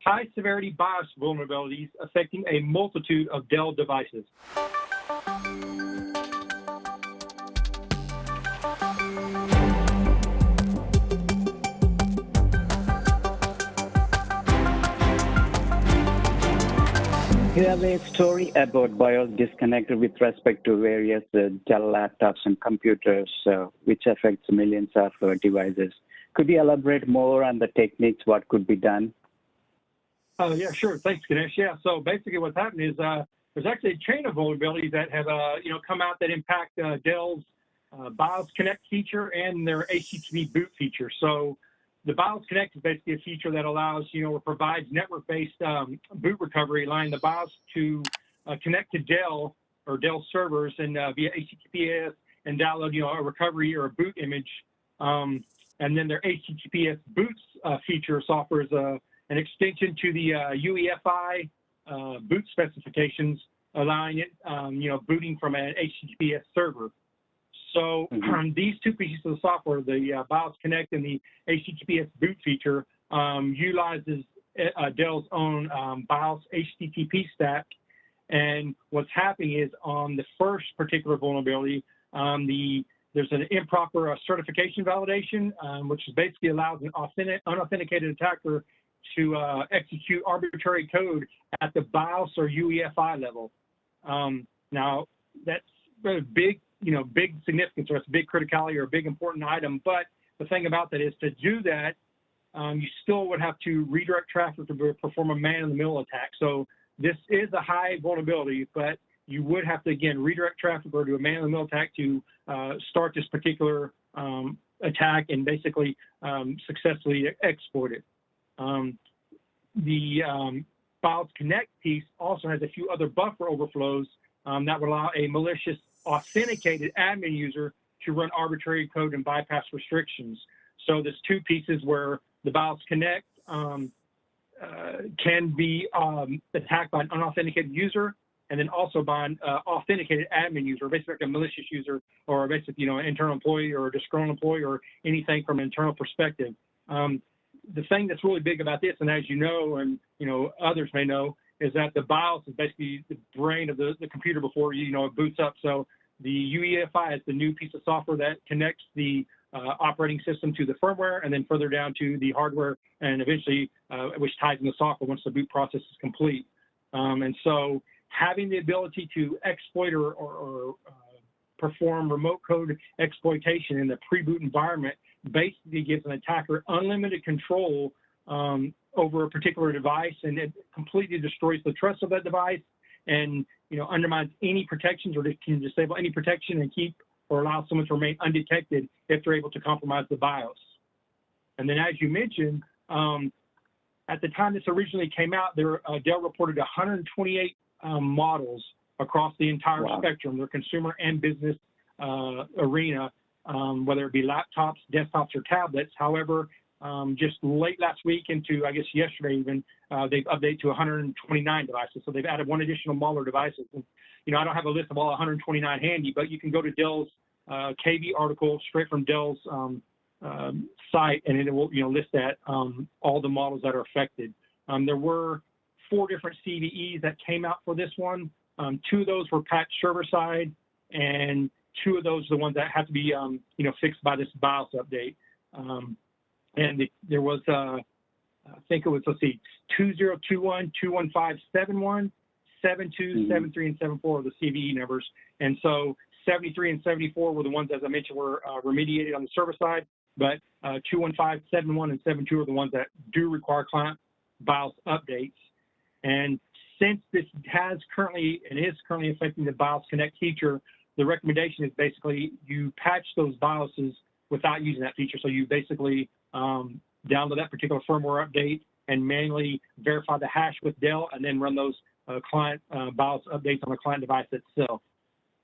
high-severity BIOS vulnerabilities affecting a multitude of Dell devices. You have a story about BIOS disconnected with respect to various Dell laptops and computers, which affects millions of devices. Could you elaborate more on the techniques, what could be done? Yeah, sure. Thanks, Ganesh. Yeah, so basically what's happened is there's actually a chain of vulnerabilities that have come out that impact Dell's BIOSConnect feature and their HTTP boot feature. So the BIOSConnect is basically a feature that allows, or provides network-based boot recovery, allowing the BIOS to connect to Dell or Dell servers and via HTTPS and download, a recovery or a boot image. And then their HTTPS boots feature software is an extension to the UEFI boot specifications, allowing it, booting from an HTTPS server. So these two pieces of the software, the BIOSConnect and the HTTPS boot feature, utilizes Dell's own BIOS HTTP stack. And what's happening is on the first particular vulnerability, there's an improper certification validation, which is basically allows an unauthenticated attacker to execute arbitrary code at the BIOS or UEFI level. Now, that's a big significance, or it's a big criticality or a big important item. But the thing about that is to do that, you still would have to redirect traffic to perform a man-in-the-middle attack. So this is a high vulnerability, but you would have to, again, redirect traffic or do a man-in-the-middle attack to start this particular attack and basically successfully exploit it. The BIOSConnect piece also has a few other buffer overflows that would allow a malicious authenticated admin user to run arbitrary code and bypass restrictions. So there's two pieces where the BIOSConnect can be attacked by an unauthenticated user, and then also by an authenticated admin user, basically like a malicious user, or basically an internal employee or a disgruntled employee or anything from an internal perspective. The thing that's really big about this, and as you know, and others may know, is that the BIOS is basically the brain of the computer before it boots up. So the UEFI is the new piece of software that connects the operating system to the firmware, and then further down to the hardware, and eventually which ties in the software once the boot process is complete. And so having the ability to exploit or perform remote code exploitation in the pre-boot environment basically gives an attacker unlimited control over a particular device, and it completely destroys the trust of that device, and undermines any protections, or can disable any protection and keep or allow someone to remain undetected if they're able to compromise the BIOS. And then, as you mentioned, at the time this originally came out, Dell reported 128 models across the entire spectrum, their consumer and business arena, whether it be laptops, desktops, or tablets. However, just late last week into, I guess, yesterday even, they've updated to 129 devices. So they've added one additional model of devices. And, I don't have a list of all 129 handy, but you can go to Dell's KV article straight from Dell's site, and it will, list that all the models that are affected. There were 4 different CVEs that came out for this one. 2 of those were patched server side, and 2 of those are the ones that have to be, fixed by this BIOS update. And there was, I think it was, 2021, 21571, 72, 73, and 74 are the CVE numbers. And so 73 and 74 were the ones, as I mentioned, were remediated on the server side, but 215, 71, and 72 are the ones that do require client BIOS updates. And since this is currently affecting the BIOSConnect feature, the recommendation is basically you patch those BIOSes without using that feature. So you basically download that particular firmware update and manually verify the hash with Dell, and then run those client BIOS updates on the client device itself.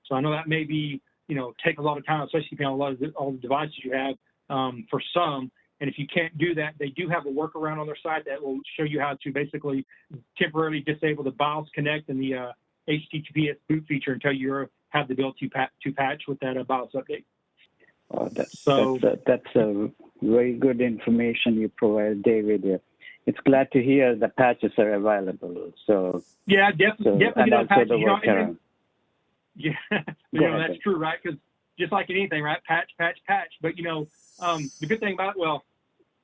So I know that may be, take a lot of time, especially if you have all the devices you have for some. And if you can't do that, they do have a workaround on their site that will show you how to basically temporarily disable the BIOSConnect and the HTTPS boot feature until you have the ability to patch with that BIOS update. That's a very good information you provide, David. It's glad to hear the patches are available. So yeah, definitely and those also patches. the workaround. Yeah, Go ahead. that's true, right? Because just like anything, right? Patch. But the good thing about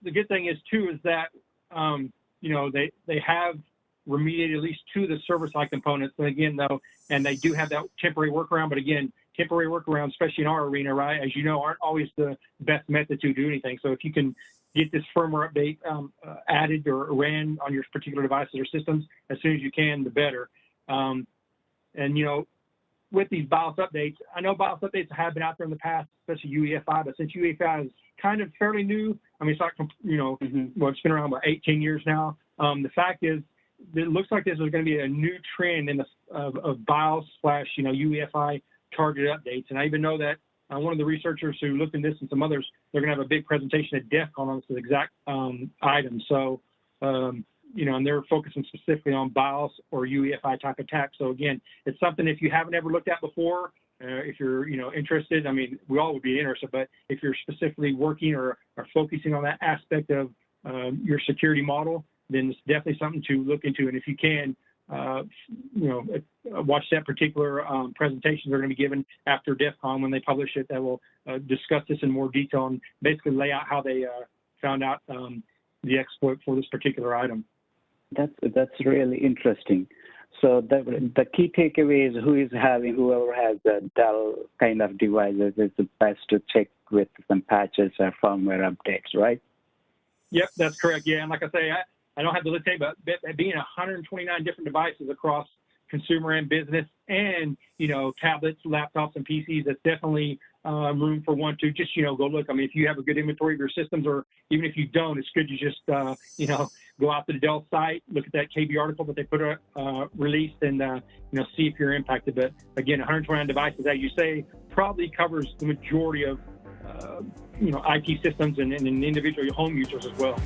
the good thing is too is that they have remediated at least two of the server-side components. And again, though, and they do have that temporary workaround. But again, temporary workarounds, especially in our arena, right, as you know, aren't always the best method to do anything. So if you can get this firmware update added or ran on your particular devices or systems as soon as you can, the better. With these BIOS updates, I know BIOS updates have been out there in the past, especially UEFI, but since UEFI is kind of fairly new, I mean, it's not, it's been around about 18 years now. The fact is, it looks like this is going to be a new trend in of BIOS/UEFI targeted updates. And I even know that one of the researchers who looked into this and some others, they're going to have a big presentation at DEF CON on this exact item. So, and they're focusing specifically on BIOS or UEFI type attack. So again, it's something if you haven't ever looked at before, if you're, interested, I mean, we all would be interested, but if you're specifically working or focusing on that aspect of your security model, then it's definitely something to look into. And if you can, watch that particular presentation they're going to be given after DEF CON when they publish it, that will discuss this in more detail and basically lay out how they found out the exploit for this particular item. That's really interesting. So the key takeaway is whoever has the Dell kind of devices is the best to check with some patches or firmware updates, right? Yep, that's correct. Yeah, and like I say, I don't have the list, but being 129 different devices across consumer and business and, tablets, laptops, and PCs, that's definitely room for one to just, go look. I mean, if you have a good inventory of your systems, or even if you don't, it's good to just, go out to the Dell site, look at that KB article that they put released and, see if you're impacted. But again, 129 devices, as you say, probably covers the majority of, IT systems and individual home users as well.